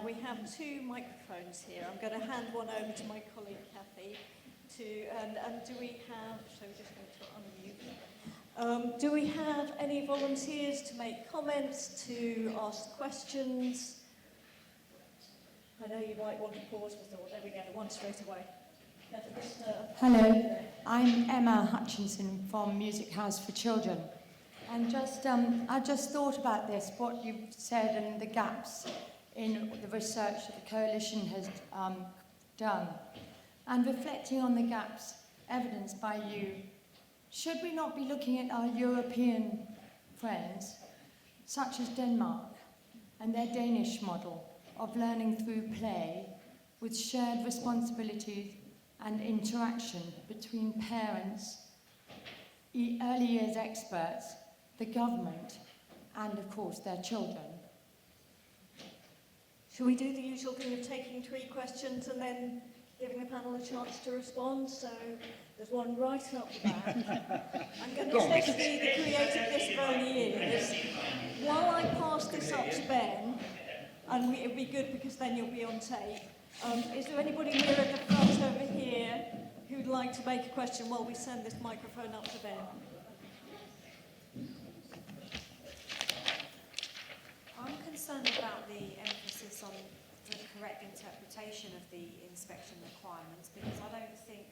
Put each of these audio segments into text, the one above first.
we have two microphones here. I'm going to hand one over to my colleague Kathy. And do we have, so we're just going to unmute. Do we have any volunteers to make comments, to ask questions? I know you might want to pause for thought. There we go, one straight away. Hello, I'm Emma Hutchinson from Music House for Children. And I just thought about this, what you've said and the gaps in the research that the Coalition has done. And reflecting on the gaps evidenced by you, should we not be looking at our European friends, such as Denmark, and their Danish model of learning through play with shared responsibilities and interaction between parents, early years experts, the government, and of course their children? Shall we do the usual thing of taking 3 questions and then giving the panel a chance to respond? So there's one right up the back. I'm going to test the creativeness of early years. While I pass this up to Ben, and it'll be good because then you'll be on tape, is there anybody here at the front over here who'd like to make a question while we send this microphone up to Ben? I'm concerned about the emphasis on the correct interpretation of the inspection requirements, because I don't think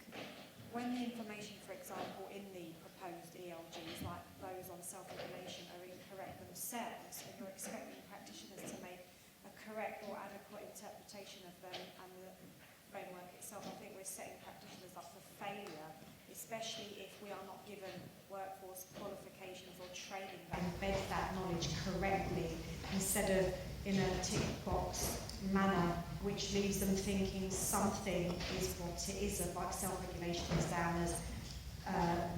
when the information, for example, in the proposed ELGs, like those on self-regulation, are incorrect themselves, and you're expecting practitioners to make a correct or adequate interpretation of them and the framework itself, I think we're setting practitioners up for failure, especially if we are not given workforce qualifications or training that embed that knowledge correctly, instead of in a tick box manner, which leaves them thinking something is what it isn't, like self-regulation is down as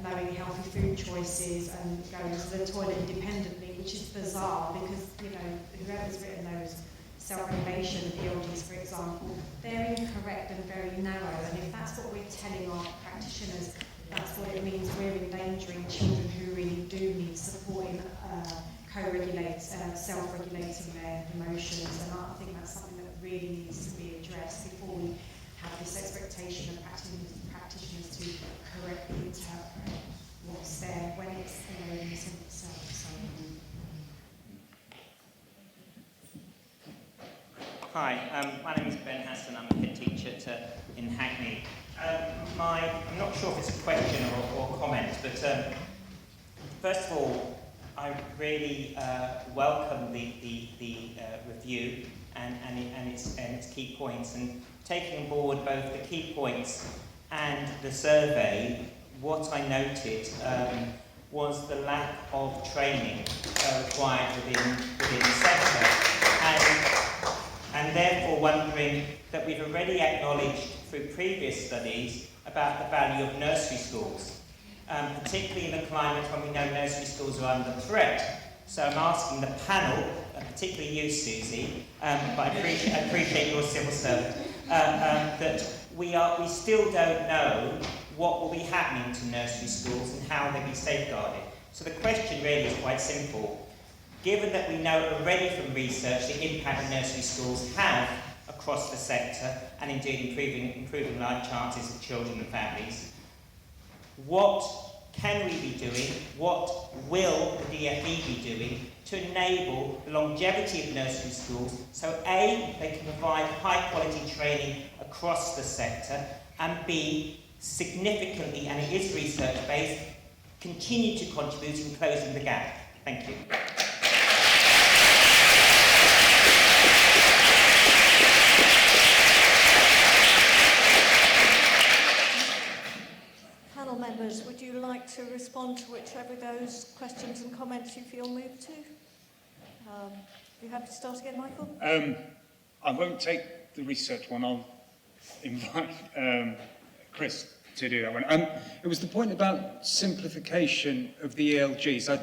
knowing healthy food choices and going to the toilet independently, which is bizarre because, you know, whoever's written those self-regulation ELGs, for example, they're incorrect and very narrow, and if that's what we're telling our practitioners, that's what it means. We're endangering children who really do need support in self-regulating their emotions, and I think that's something that really needs to be addressed before we have this expectation of practitioners to correctly interpret what's there when it's erroneous in itself. So. Hi, my name is Ben Hassan. I'm a head teacher in Hackney. I'm not sure if it's a question or comment, but first of all, I really welcome the review and its key points, and taking on board both the key points and the survey. What I noted was the lack of training required within the sector, and therefore wondering that we've already acknowledged through previous studies about the value of nursery schools, particularly in the climate when we know nursery schools are under threat. So I'm asking the panel, particularly you, Susie, but I appreciate your civil servant, that we still don't know what will be happening to nursery schools and how they'll be safeguarded. So the question really is quite simple. Given that we know already from research the impact that nursery schools have across the sector, and indeed improving life chances of children and families, what can we be doing, what will the DFE be doing to enable the longevity of nursery schools so A, they can provide high quality training across the sector, and B, significantly, and it is research based, continue to contribute in closing the gap? Thank you. Panel members, would you like to respond to whichever of those questions and comments you feel moved to? You happy to start again, Michael? I won't take the research one. I'll invite Chris to do that one. It was the point about simplification of the ELGs. I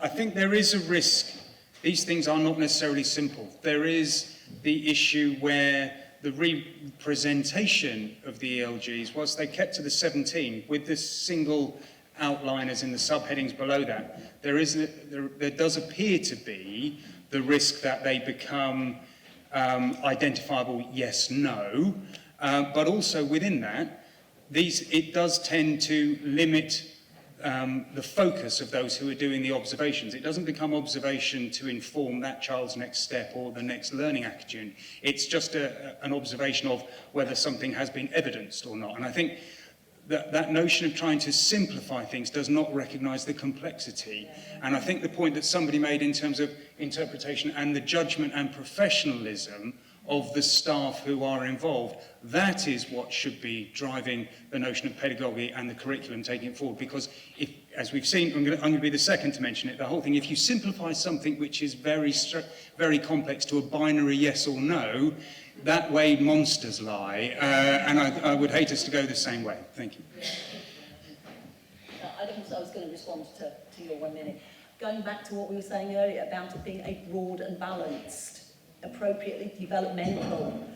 think there is a risk. These things are not necessarily simple. There is the issue where the representation of the ELGs, whilst they kept to the 17 with the single outliners in the subheadings below that, there does appear to be the risk that they become identifiable yes, no, but also within that, it does tend to limit the focus of those who are doing the observations. It doesn't become observation to inform that child's next step or the next learning attitude. It's just an observation of whether something has been evidenced or not. And I think that notion of trying to simplify things does not recognise the complexity. And I think the point that somebody made in terms of interpretation and the judgment and professionalism of the staff who are involved, that is what should be driving the notion of pedagogy and the curriculum, taking it forward. Because if, as we've seen, I'm going to be the second to mention it, the whole thing, if you simplify something which is very complex to a binary yes or no, that way monsters lie, and I would hate us to go the same way. Thank you. I was going to respond to your 1 minute. Going back to what we were saying earlier about it being a broad and balanced, appropriately developmental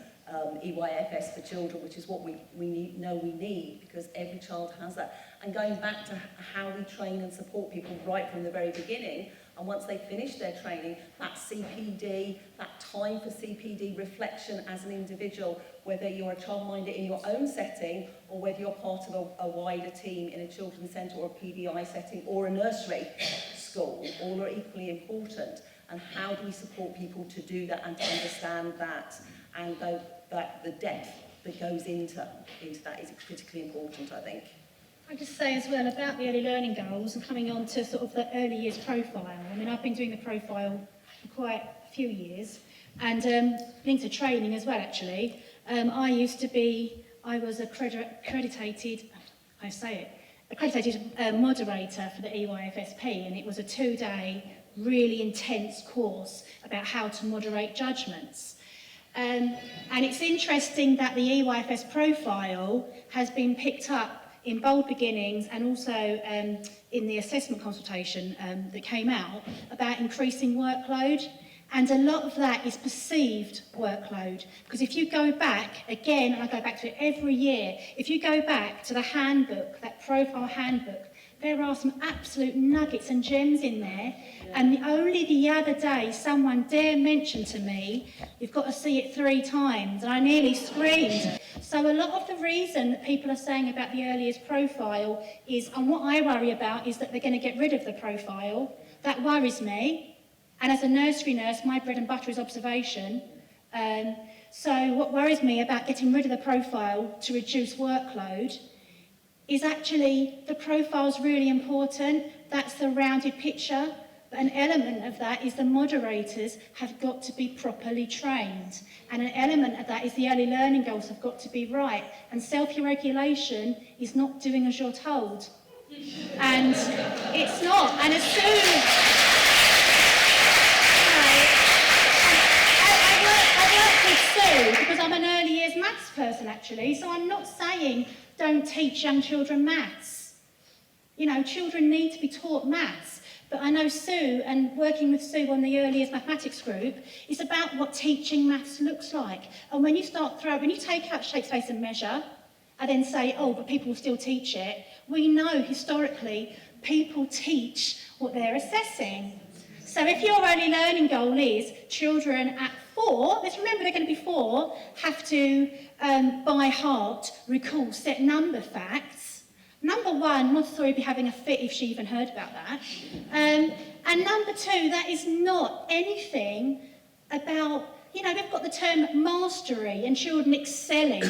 EYFS for children, which is what we need, because every child has that. And going back to how we train and support people right from the very beginning, and once they finish their training, that CPD, that time for CPD reflection as an individual, whether you're a childminder in your own setting or whether you're part of a wider team in a children's centre or a PBI setting or a nursery school, all are equally important. And how do we support people to do that and to understand that, and that the depth that goes into that is critically important, I think. I just say as well about the early learning goals and coming on to sort of the early years profile. I mean, I've been doing the profile for quite a few years, and linked to training as well, actually. I was accredited moderator for the EYFSP, and it was a 2-day, really intense course about how to moderate judgments. And it's interesting that the EYFS profile has been picked up in Bold Beginnings and also in the assessment consultation that came out about increasing workload. And a lot of that is perceived workload. Because if you go back, again, and I go back to it every year, if you go back to the handbook, that profile handbook, there are some absolute nuggets and gems in there. And only the other day, someone dare mention to me, you've got to see it 3 times. And I nearly screamed. So a lot of the reason that people are saying about the earliest profile is, and what I worry about is that they're going to get rid of the profile. That worries me. And as a nursery nurse, my bread and butter is observation. So what worries me about getting rid of the profile to reduce workload is actually the profile's really important. That's the rounded picture. But an element of that is the moderators have got to be properly trained. And an element of that is the early learning goals have got to be right. And self-regulation is not doing as you're told. And it's not. And as soon as... I work with Sue because I'm an early years maths person, actually. So I'm not saying don't teach young children maths. You know, children need to be taught maths. But I know Sue, and working with Sue on the early years mathematics group, is about what teaching maths looks like. And when you when you take out shape, space and measure, and then say, oh, but people will still teach it, we know historically people teach what they're assessing. So if your early learning goal is children at 4, let's remember they're going to be 4, have to, by heart, recall set number facts. Number 1, Montessori would be having a fit if she even heard about that. And number 2, that is not anything about, you know, they've got the term mastery and children excelling.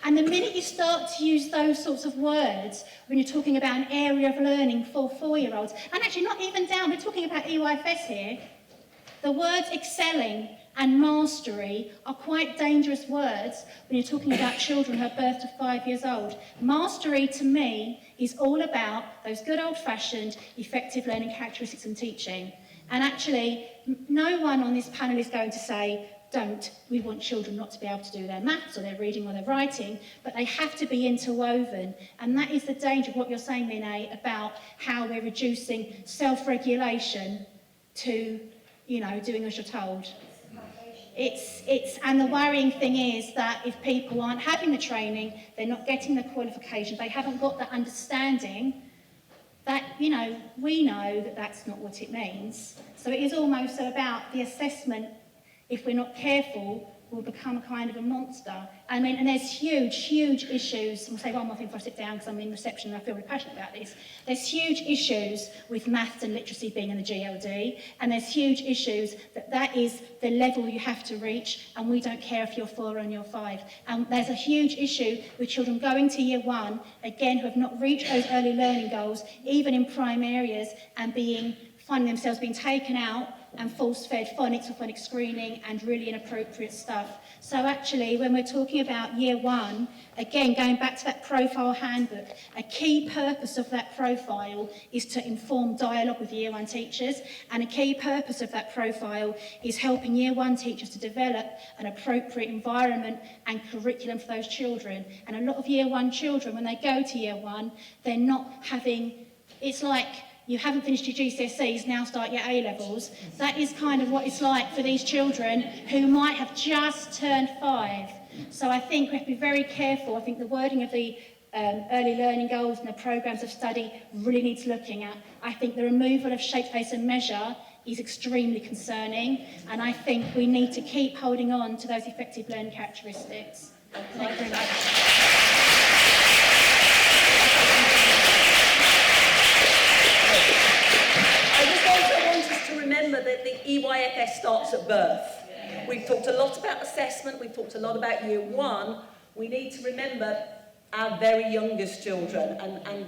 And the minute you start to use those sorts of words, when you're talking about an area of learning for 4-year-olds, and actually not even down, we're talking about EYFS here, the words excelling and mastery are quite dangerous words when you're talking about children who are birth to 5 years old. Mastery, to me, is all about those good old-fashioned effective learning characteristics and teaching. And actually, no one on this panel is going to say, we want children not to be able to do their maths or their reading or their writing, but they have to be interwoven. And that is the danger of what you're saying, Lene, about how we're reducing self-regulation to, you know, doing as you're told. And the worrying thing is that if people aren't having the training, they're not getting the qualifications, they haven't got that understanding, that you know, we know that that's not what it means. So it is almost about the assessment, if we're not careful, will become a kind of a monster. I mean, and there's huge issues. I'll say one more thing before I sit down because I'm in reception and I feel really passionate about this. There's huge issues with maths and literacy being in the GLD, and there's huge issues that is the level you have to reach, and we don't care if you're 4 or you're 5. And there's a huge issue with children going to year 1, again, who have not reached those early learning goals, even in prime areas, and finding themselves being taken out and force-fed phonics or phonics screening and really inappropriate stuff. So actually, when we're talking about year 1, again, going back to that profile handbook, a key purpose of that profile is to inform dialogue with year 1 teachers, and a key purpose of that profile is helping year 1 teachers to develop an appropriate environment and curriculum for those children. And a lot of year 1 children, when they go to year 1, they're not having, it's like, you haven't finished your GCSEs, now start your A-levels. That is kind of what it's like for these children who might have just turned 5. So I think we have to be very careful. I think the wording of the early learning goals and the programmes of study really needs looking at. I think the removal of shape, pace and measure is extremely concerning, and I think we need to keep holding on to those effective learning characteristics. Thank you very much. I just also want us to remember that the EYFS starts at birth. We've talked a lot about assessment, we've talked a lot about year 1. We need to remember our very youngest children and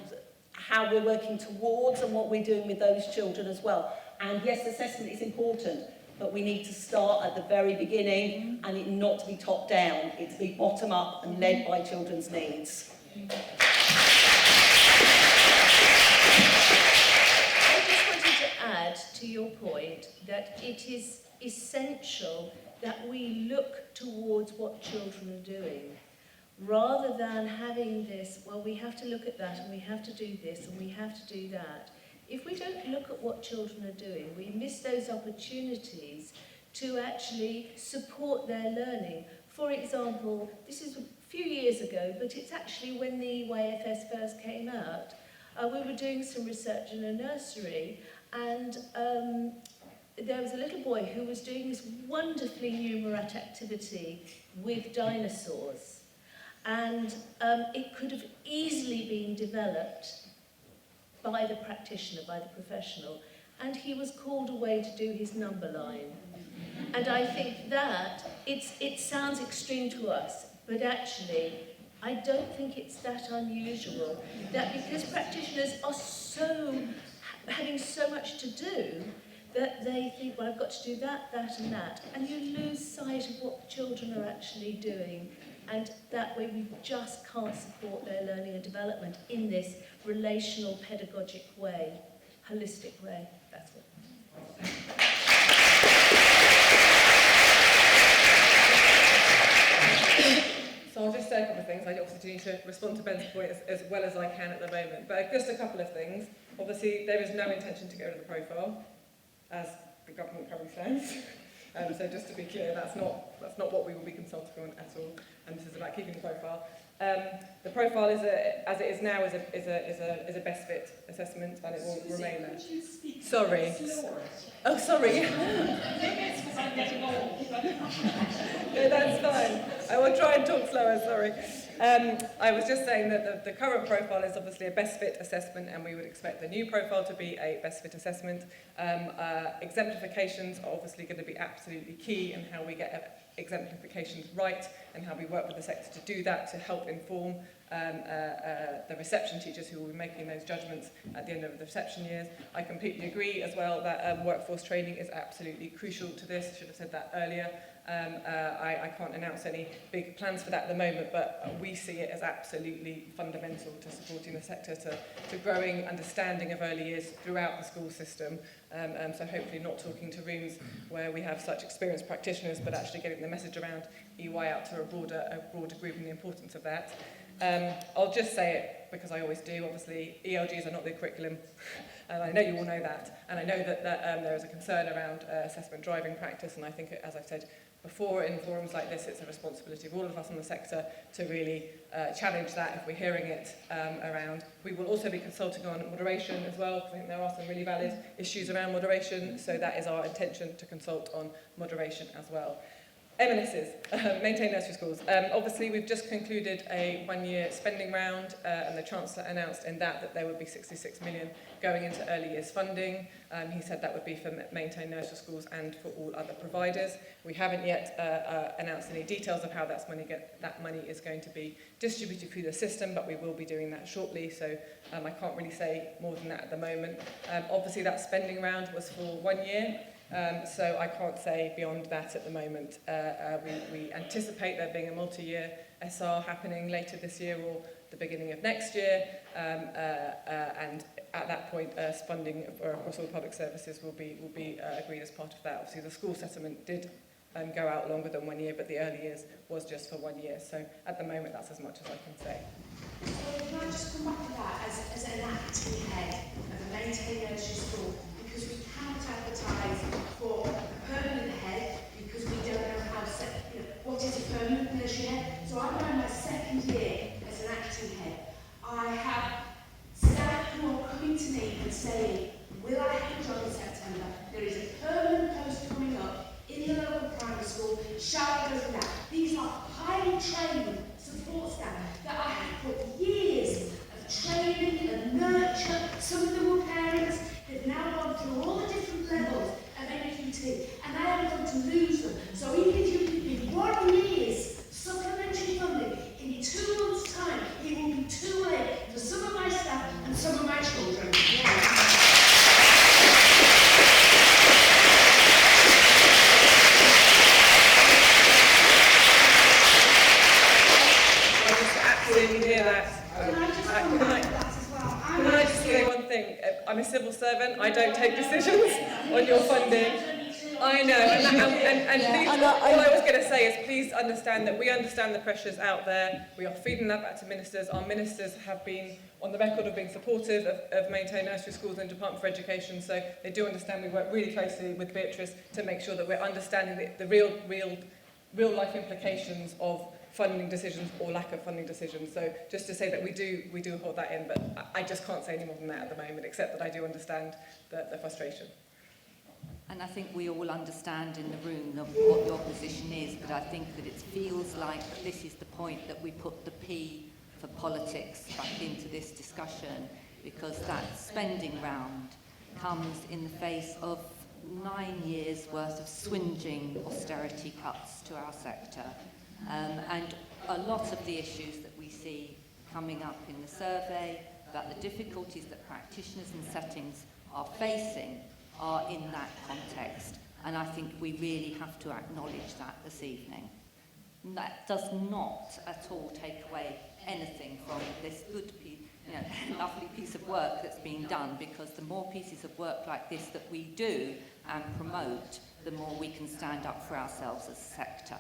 how we're working towards and what we're doing with those children as well. And yes, assessment is important, but we need to start at the very beginning and it not to be top down. It's to be bottom up and led by children's needs. Add to your point that it is essential that we look towards what children are doing rather than having this, well, we have to look at that and we have to do this and we have to do that. If we don't look at what children are doing, we miss those opportunities to actually support their learning. For example, this is a few years ago, but it's actually when the EYFS first came out, we were doing some research in a nursery. And there was a little boy who was doing this wonderfully numerate activity with dinosaurs. And it could have easily been developed by the practitioner, by the professional. And he was called away to do his number line. And I think that, it sounds extreme to us, but actually, I don't think it's that unusual. That because practitioners are having so much to do that they think, well, I've got to do that, that and that. And you lose sight of what children are actually doing. And that way we just can't support their learning and development in this relational, pedagogic way, holistic way. That's what. So I'll just say a couple of things. I obviously do need to respond to Ben's point as well as I can at the moment. But just a couple of things. Obviously, there is no intention to go to the profile, as the government currently stands. So just to be clear, that's not what we will be consulting on at all. And this is about keeping the profile. The profile is as it is now is a best fit assessment, and it will remain there. Sorry. Oh, sorry. No, that's fine. I will try and talk slower. Sorry. I was just saying that the current profile is obviously a best fit assessment, and we would expect the new profile to be a best fit assessment. Exemplifications are obviously going to be absolutely key in how we get exemplifications right and how we work with the sector to do that, to help inform the reception teachers who will be making those judgments at the end of the reception years. I completely agree as well that workforce training is absolutely crucial to this. I should have said that earlier. I can't announce any big plans for that at the moment, but we see it as absolutely fundamental to supporting the sector, to growing understanding of early years throughout the school system. So hopefully not talking to rooms where we have such experienced practitioners, but actually getting the message around EY out to a broader group and the importance of that. I'll just say it because I always do. Obviously, ELGs are not the curriculum, and I know you all know that. And I know that there is a concern around assessment driving practice, and I think, as I've said before in forums like this, it's a responsibility of all of us in the sector to really challenge that if we're hearing it around. We will also be consulting on moderation as well, because I think there are some really valid issues around moderation, so that is our intention, to consult on moderation as well. M&Ss, maintain nursery schools. Obviously, we've just concluded a one-year spending round, and the Chancellor announced in that there would be 66 million going into early years funding. He said that would be for maintain nursery schools and for all other providers. We haven't yet announced any details of how that money is going to be distributed through the system, but we will be doing that shortly, so I can't really say more than that at the moment. Obviously, that spending round was for 1 year. So I can't say beyond that at the moment. We anticipate there being a multi-year SR happening later this year or the beginning of next year, and at that point funding across all public services will be agreed as part of that. Obviously the school settlement did go out longer than 1 year, but the early years was just for 1 year. So at the moment that's as much as I can say. So can I just come back to that as an acting head of a maintain nursery school? Because we can't advertise for a permanent head because we don't know how what is a permanent nursery head. So I'm now in my second year as an acting head. I have staff who are coming to me and saying, will I have a job in September? There is a permanent post coming up in the local primary school. Shall I go for that? These are highly trained support staff that I have put years of training and nurture. Some of them were parents. They've now gone through all the different levels of NQT, and I am going to lose them. So even if you give me 1 year's supplementary funding, in 2 months' time, it will be too late for some of my staff and some of my children. I just absolutely hear that. Can I just say one thing? I'm a civil servant. I don't take decisions on your funding. I know, and please, all I was going to say is please understand that we understand the pressures out there. We are feeding that back to ministers. Our ministers have been on the record of being supportive of maintain nursery schools and Department for Education, so they do understand. We work really closely with Beatrice to make sure that we're understanding the real life implications of funding decisions or lack of funding decisions. So just to say that we do hold that in, but I just can't say any more than that at the moment, except that I do understand the frustration. And I think we all understand in the room what your position is, but I think that it feels like this is the point that we put the P for politics back into this discussion, because that spending round comes in the face of 9 years worth of swinging austerity cuts to our sector. And a lot of the issues that we see coming up in the survey about the difficulties that practitioners and settings are facing are in that context. And I think we really have to acknowledge that this evening. And that does not at all take away anything from this good lovely piece of work that's being done, because the more pieces of work like this that we do and promote, the more we can stand up for ourselves as a sector.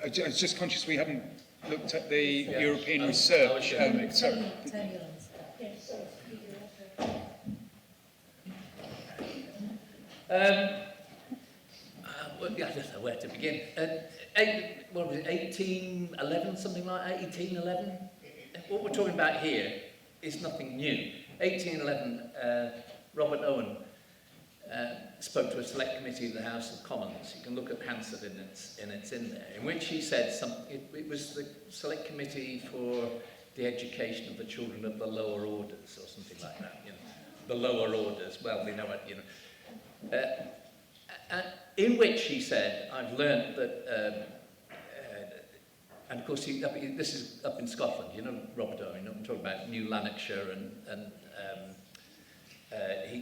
I was just conscious we haven't looked at the European research. Sorry. Well, I don't know where to begin. What was it, 1811, something like 1811? What we're talking about here is nothing new. 1811, Robert Owen spoke to a select committee of the House of Commons. You can look at Hansard in there, in which he said it was the select committee for the education of the children of the lower orders, or something like that. The lower orders. Well, we know it. In which he said, I've learned that, and of course this is up in Scotland. Robert Owen. I'm talking about New Lanarkshire and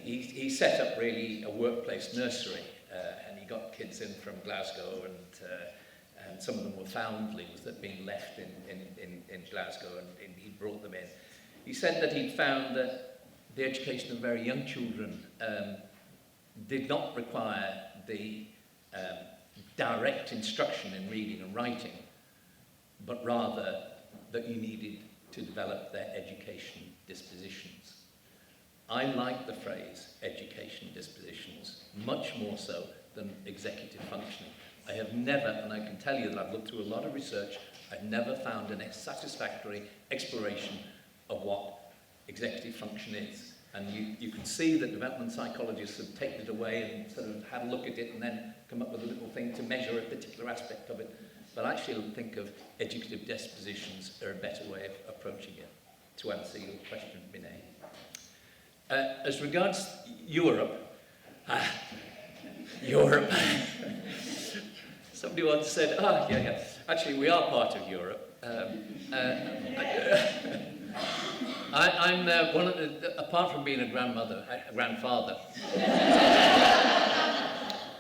he set up really a workplace nursery, and he got kids in from Glasgow, and some of them were foundlings that had been left in Glasgow, and he brought them in. He said that he'd found that the education of very young children did not require the direct instruction in reading and writing, but rather that you needed to develop their education dispositions. I like the phrase education dispositions much more so than executive functioning. I have never, and I can tell you that I've looked through a lot of research, I've never found a satisfactory exploration of what executive function is. And you can see that development psychologists have taken it away and sort of had a look at it and then come up with a little thing to measure a particular aspect of it. But I actually think of educative dispositions are a better way of approaching it, to answer your question, Vinay. As regards Europe, Europe. Somebody once said, yeah, actually we are part of Europe. I'm one of the, apart from being a grandfather,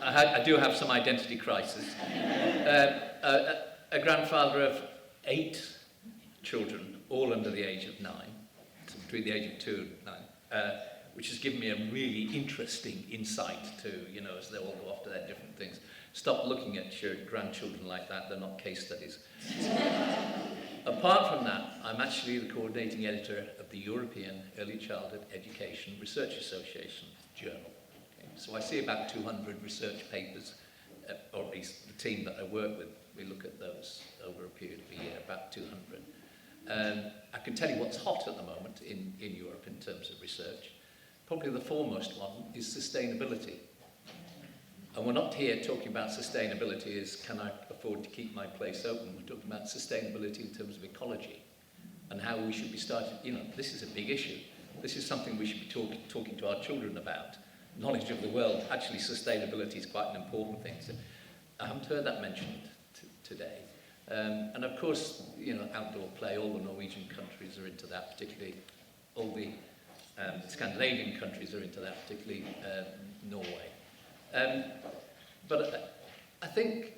I do have some identity crisis. A grandfather of 8 children, all under the age of 9, so between the age of 2 and 9, which has given me a really interesting insight to, you know, as they all go off to their different things. Stop looking at your grandchildren like that, they're not case studies. Apart from that, I'm actually the coordinating editor of the European Early Childhood Education Research Association journal. Okay? So I see about 200 research papers, or at least the team that I work with, we look at those over a period of a year, about 200. I can tell you what's hot at the moment in Europe in terms of research. Probably the foremost one is sustainability. And we're not here talking about sustainability as can I afford to keep my place open. We're talking about sustainability in terms of ecology and how we should be starting. You know, this is a big issue. This is something we should be talking to our children about. Knowledge of the world. Actually, sustainability is quite an important thing. So I haven't heard that mentioned today. And of course, you know, outdoor play, all the Norwegian countries are into that, particularly all the Scandinavian countries are into that, particularly Norway. But I think,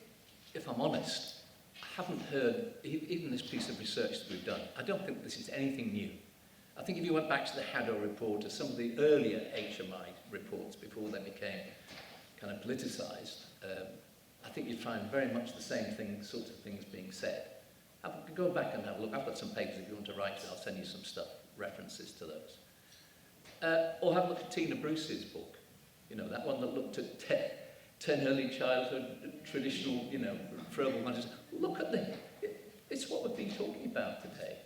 if I'm honest, I haven't heard, even this piece of research that we've done, I don't think this is anything new. I think if you went back to the Haddo report or some of the earlier HMI reports before they became kind of politicised, I think you'd find very much the same sorts of things being said. Go back and have a look. I've got some papers if you want to write it. I'll send you some stuff, references to those. Or have a look at Tina Bruce's book. You know, that one that looked at 10 early childhood traditional, you know, verbal matters. Look at them. It's what we've been talking about today.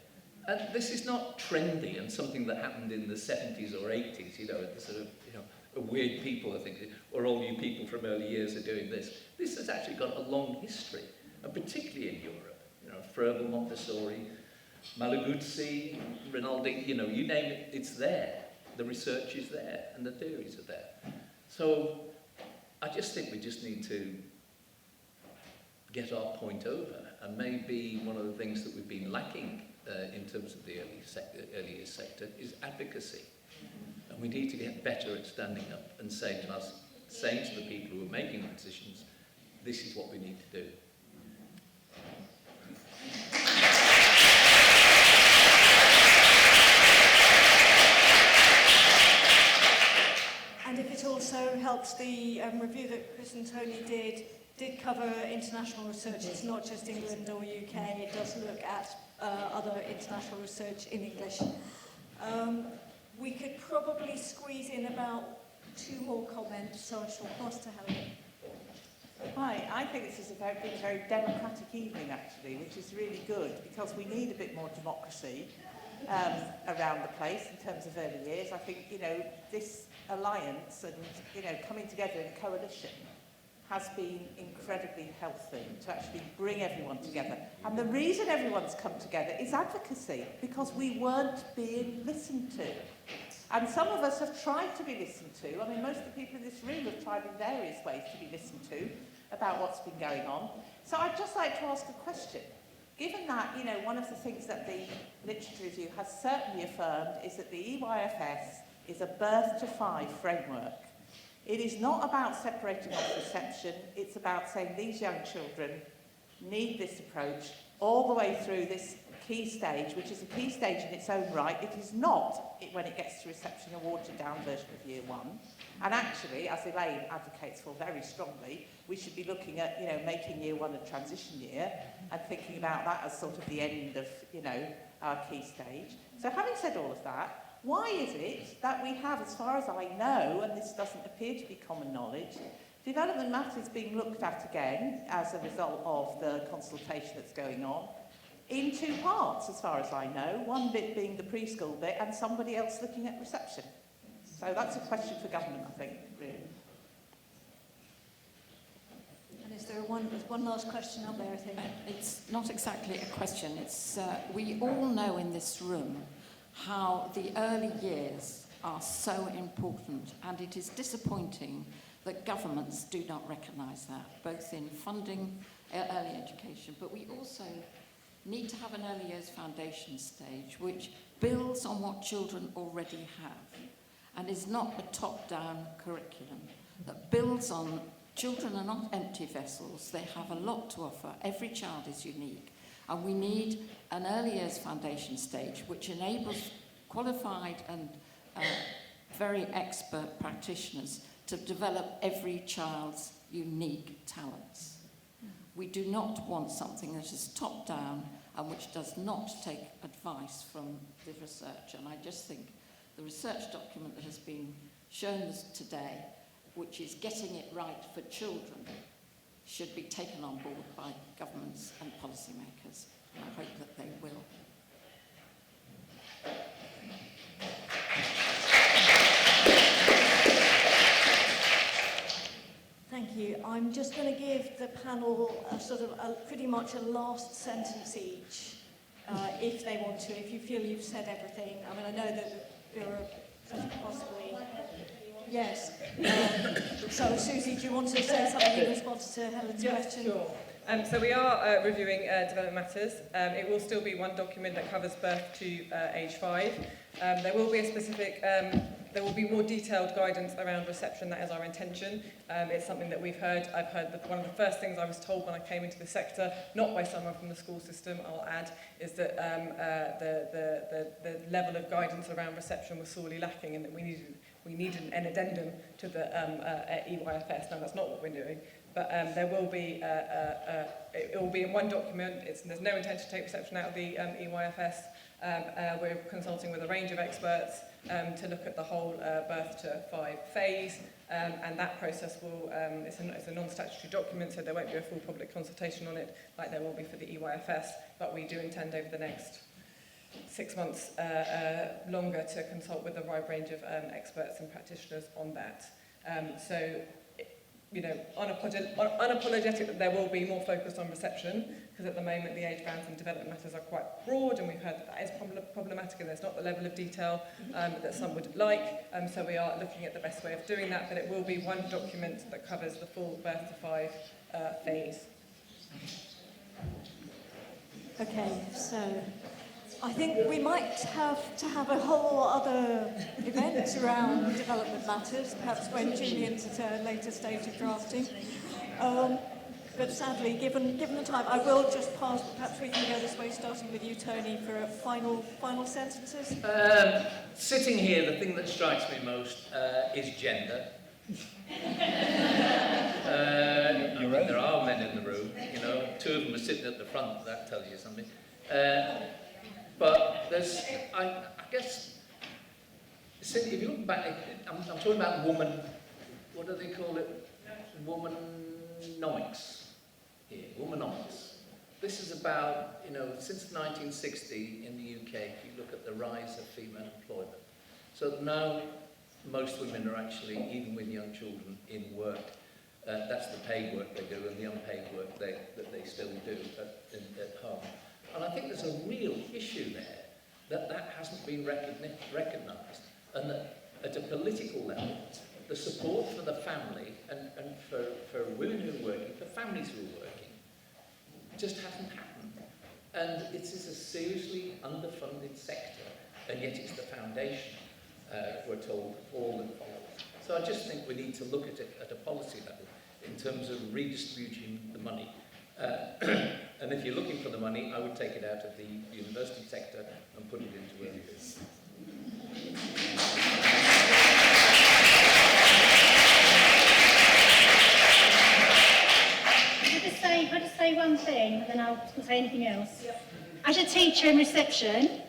And this is not trendy and something that happened in the 70s or 80s, you know, the sort of, you know, weird people, I think, or all you people from early years are doing this. This has actually got a long history, and particularly in Europe. You know, Froebel, Montessori, Malaguzzi, Rinaldi, you know, you name it, it's there. The research is there, and the theories are there. So I just think we just need to get our point over, and maybe one of the things that we've been lacking in terms of the early years sector is advocacy. And we need to get better at standing up and saying to the people who are making decisions, this is what we need to do. And if it also helps, the review that Chris and Tony did cover international research. It's not just England or UK. It does look at other international research in English. We could probably squeeze in about 2 more comments, so I shall pass to Helen. Hi, I think this has been a very democratic evening, actually, which is really good, because we need a bit more democracy around the place in terms of early years. I think, you know, this alliance and, you know, coming together in a coalition has been incredibly healthy to actually bring everyone together. And the reason everyone's come together is advocacy, because we weren't being listened to. And some of us have tried to be listened to. I mean, most of the people in this room have tried in various ways to be listened to about what's been going on. So I'd just like to ask a question. Given that, you know, one of the things that the Literature Review has certainly affirmed is that the EYFS is a birth to 5 framework. It is not about separating off reception, it's about saying these young children need this approach all the way through this key stage, which is a key stage in its own right. It is not, when it gets to reception, a watered-down version of Year 1. And actually, as Elaine advocates for very strongly, we should be looking at, you know, making Year 1 a transition year and thinking about that as sort of the end of, you know, our key stage. So having said all of that, why is it that we have, as far as I know, and this doesn't appear to be common knowledge, development matters being looked at again as a result of the consultation that's going on in two parts, as far as I know, one bit being the preschool bit and somebody else looking at reception. So that's a question for government, I think, really. And is there there's one last question up there, I think. It's not exactly a question. It's we all know in this room how the early years are so important, and it is disappointing that governments do not recognise that, both in funding early education, but we also need to have an early years foundation stage which builds on what children already have and is not a top-down curriculum, that builds on children are not empty vessels, they have a lot to offer, every child is unique, and we need an early years foundation stage which enables qualified and very expert practitioners to develop every child's unique talents. We do not want something that is top down and which does not take advice from the research. And I just think the research document that has been shown us today, which is getting it right for children, should be taken on board by governments and policymakers. And I hope that they will. Thank you. I'm just going to give the panel pretty much a last sentence each, if they want to, if you feel you've said everything. I mean, I know that there are possibly... Yes. So, Susie, do you want to say something in response to Helen's question? Sure. So we are reviewing development matters. It will still be one document that covers birth to age 5. There will be a specific... there will be more detailed guidance around reception. That is our intention. It's something that we've heard. I've heard that one of the first things I was told when I came into the sector, not by someone from the school system, I'll add, is that the level of guidance around reception was sorely lacking, and that we needed an addendum to the EYFS. Now, that's not what we're doing, but there will be, it will be in one document. There's no intention to take reception out of the EYFS. We're consulting with a range of experts to look at the whole birth to 5 phase, and that process will, it's a non-statutory document, so there won't be a full public consultation on it like there will be for the EYFS, but we do intend over the next 6 months longer to consult with a wide range of experts and practitioners on that. So, you know, unapologetic that there will be more focus on reception, because at the moment the age bands and development matters are quite broad, and we've heard that is problematic, and there's not the level of detail that some would like. So we are looking at the best way of doing that, but it will be one document that covers the full birth to 5 phase. Okay, so I think we might have to have a whole other event around development matters, perhaps when Julian's at a later stage of drafting. But sadly, given the time, I will just pass, perhaps we can go this way, starting with you, Tony, for a final sentences. Sitting here, the thing that strikes me most is gender. There are men in the room, you know, 2 of them are sitting at the front, that tells you something. But there's, I guess, if you look back, I'm talking about woman, what do they call it? Womanomics here, womanomics. This is about, you know, since 1960 in the UK, if you look at the rise of female employment. So now most women are actually, even with young children, in work. That's the paid work they do, and the unpaid work that they still do at home. And I think there's a real issue there that hasn't been recognised, and that at a political level, the support for the family and for women who are working, for families who are working, just hasn't happened. And it is a seriously underfunded sector, and yet it's the foundation, we're told, all that follows. So I just think we need to look at it at a policy level in terms of redistributing the money. And if you're looking for the money, I would take it out of the university sector and put it into early years. I'll just say one thing, and then I'll say anything else. Yep. As a teacher in reception,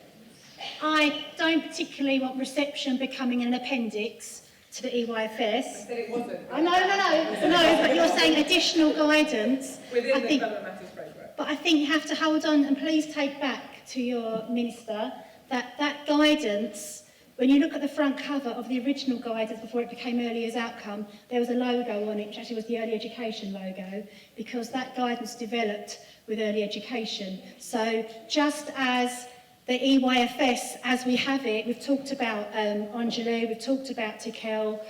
I don't particularly want reception becoming an appendix to the EYFS. I said it wasn't. No, but you're saying additional guidance. Within the Development Matters framework. But I think you have to hold on and please take back to your minister that guidance, when you look at the front cover of the original guidance before it became early years outcome, there was a logo on it, which actually was the early education logo, because that guidance developed with early education. So just as the EYFS, as we have it, we've talked about Angelou, we've talked about Tikel,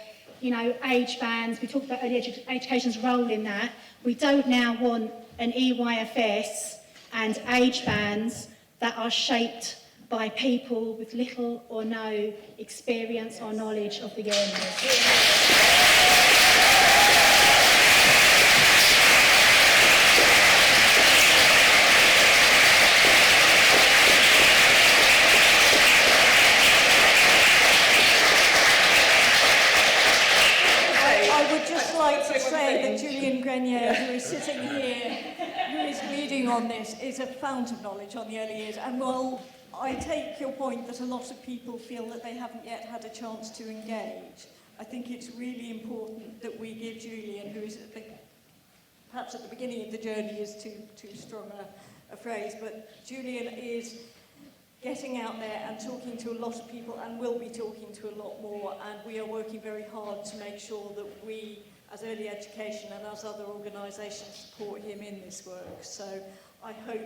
you know, age bands, we talked about early education's role in that. We don't now want an EYFS and age bands that are shaped by people with little or no experience or knowledge of the areas. I would just like to say that Julian Grenier, who is sitting here, who is leading on this, is a fount of knowledge on the early years. And while I take your point that a lot of people feel that they haven't yet had a chance to engage, I think it's really important that we give Julian, who is perhaps at the beginning of the journey is too strong a phrase, but Julian is getting out there and talking to a lot of people and will be talking to a lot more, and we are working very hard to make sure that we, as early education and as other organisations, support him in this work. So I hope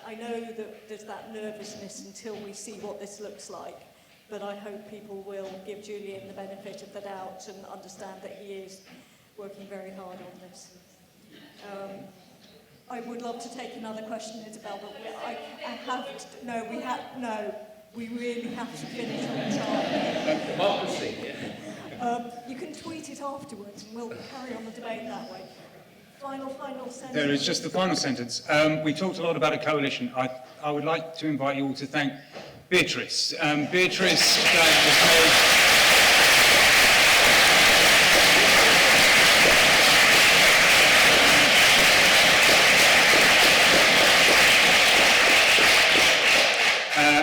I know that there's that nervousness until we see what this looks like, but I hope people will give Julian the benefit of the doubt and understand that he is working very hard on this. I would love to take another question, Isabel, but we really have to finish on time. Democracy, yeah. You can tweet it afterwards and we'll carry on the debate that way. Final sentence. There is just the final sentence. We talked a lot about a coalition. I would like to invite you all to thank Beatrice. Beatrice was made...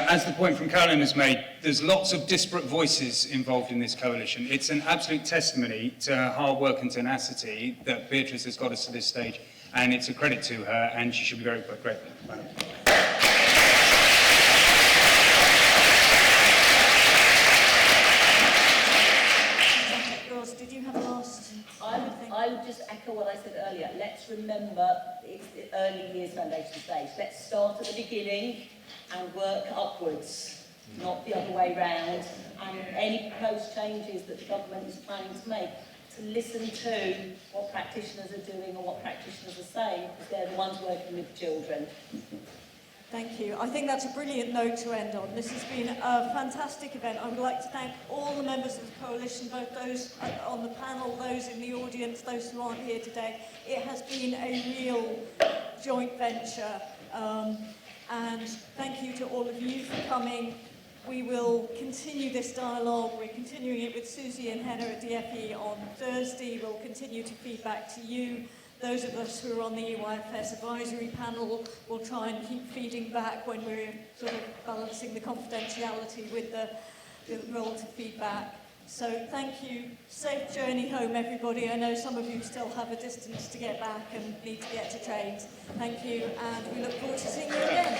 As the point from Carolyn has made, there's lots of disparate voices involved in this coalition. It's an absolute testimony to her hard work and tenacity that Beatrice has got us to this stage, and it's a credit to her, and she should be very grateful. Ross, did you have a last? I would just echo what I said earlier. Let's remember it's the early years foundation stage. Let's start at the beginning and work upwards, not the other way round. And any proposed changes that the government is planning to make, to listen to what practitioners are doing or what practitioners are saying, because they're the ones working with children. Thank you. I think that's a brilliant note to end on. This has been a fantastic event. I would like to thank all the members of the coalition, both those on the panel, those in the audience, those who aren't here today. It has been a real joint venture. And thank you to all of you for coming. We will continue this dialogue. We're continuing it with Susie and Henna at DFE on Thursday. We'll continue to feed back to you. Those of us who are on the EYFS advisory panel will try and keep feeding back when we're sort of balancing the confidentiality with the role to feedback. So thank you. Safe journey home, everybody. I know some of you still have a distance to get back and need to get to trains. Thank you, and we look forward to seeing you again.